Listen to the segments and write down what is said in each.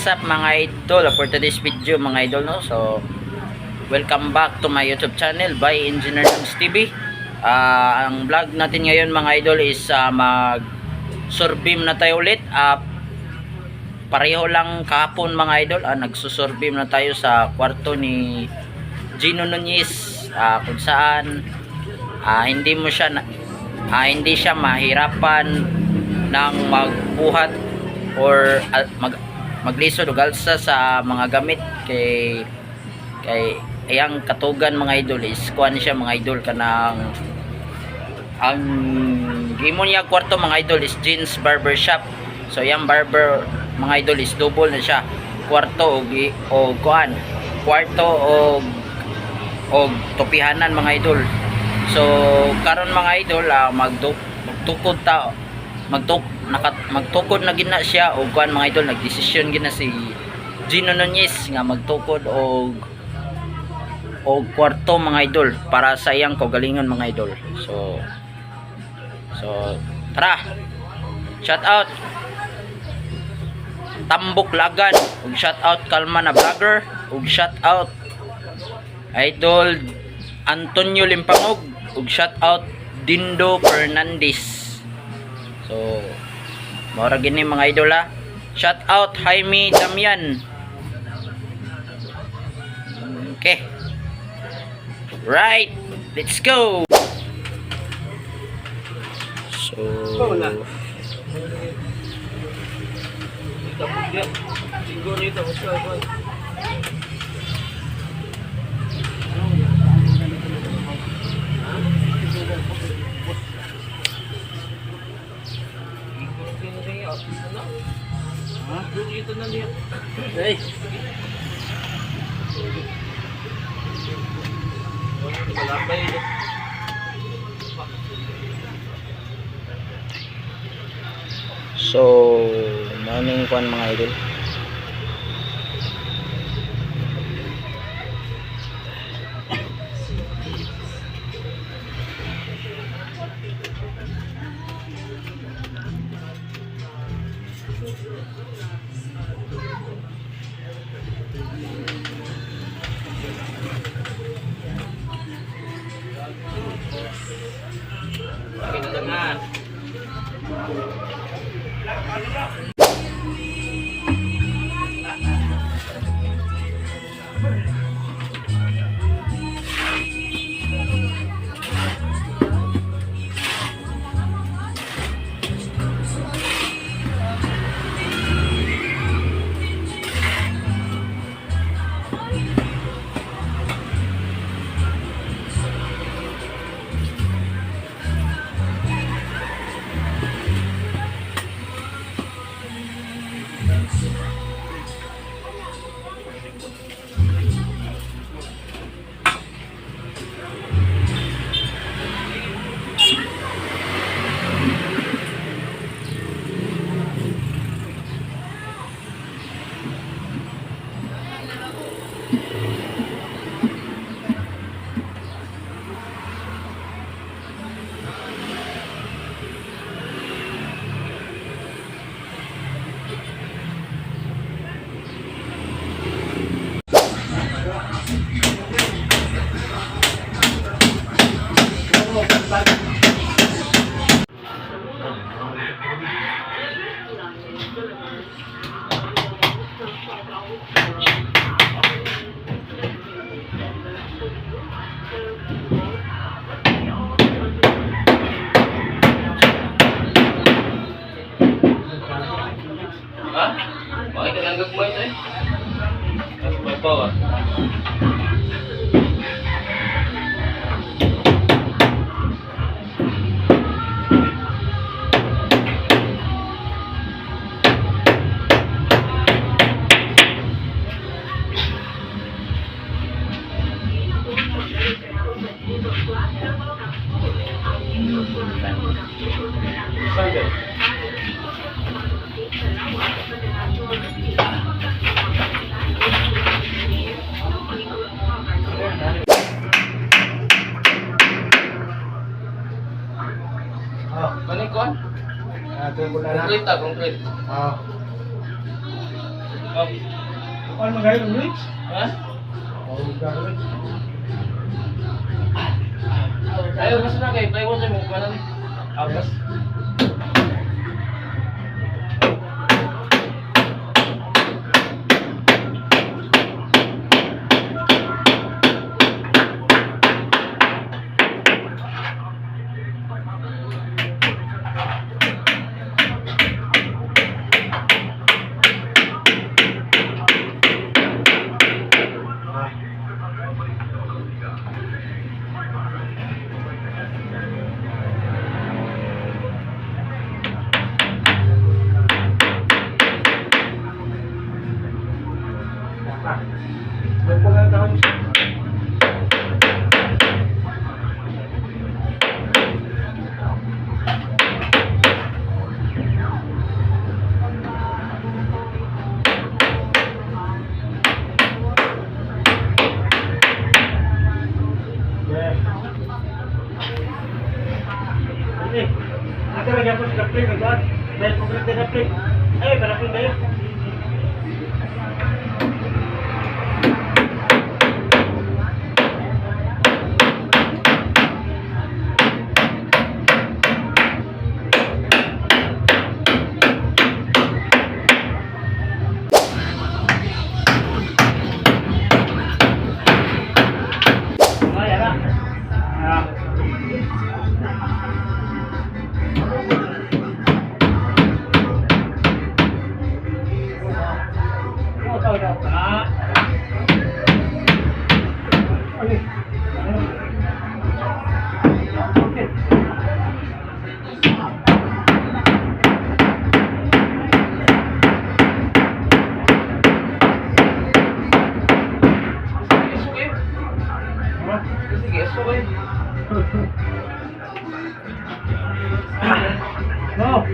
What's up mga idol, for today's video mga idol, no? So welcome back to my YouTube channel by Engineer Nams TV. Ang vlog natin ngayon mga idol is mag surbeam na tayo ulit. Pareho lang kahapon mga idol, nagsusurbeam na tayo sa kwarto ni Gino Nunez, kung saan hindi siya mahirapan ng magbuhat or maglisod o galsa sa mga gamit kay ayang katugan mga idol is kuan siya mga idol kanang ang gimon niya kwarto mga idol is Jeans Barber Shop. So yang barber mga idol is double na siya, kwarto o kuan, kwarto o topihanan mga idol. So karon mga idol magtukod ta magtukod na gina siya o kuan mga idol, nagdesisyon gina si Gino Nunez nga magtukod o kwarto mga idol para sa iyang kaugalingon mga idol. So tara, shout out Tambok Lagan, ug shout out Kalma na vlogger, ug shout out Idol Antonio Limpangog, ug shout out Dindo Fernandez. So mora gini mga idol ha. Shout out Jaime Damian. Okay, right, let's go. So hey. So maning kuan mga idol, Bakit ka lang gagmay ito eh? Mas mabawa. Sunday. Manikon? Concrete. Oh. Ano magayon ng Rich? Ha? Oh, gagawin. Ayaw kasi na kayo. Playboy sa mukha na ni. Agas. May pala taon. Ada lagi apa sudah play kan? Dan pemerintah play. Ayo pada play ayo. No.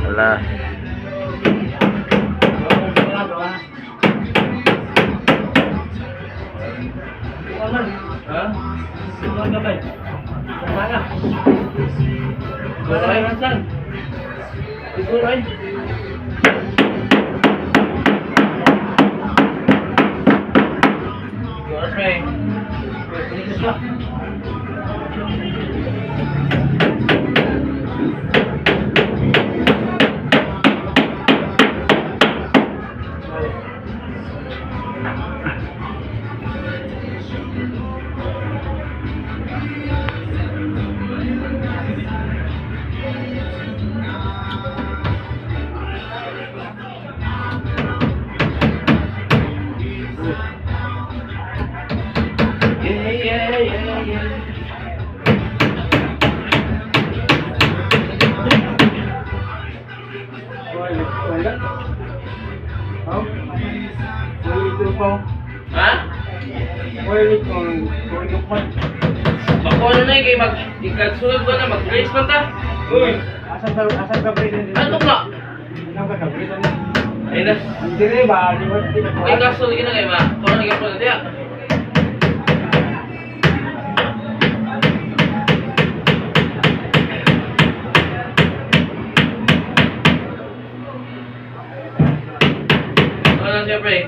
Ala. Ha? Ha? Bako na na kay mag-ikagsunod ba na mag-race man ta? Uy, asal ka pre din. Ano na? Nang ka pre din. Ay na. Dire ba, di ba? Ay kaso lagi na kay ma. Kung ano naging na diya? Ano na siya pre?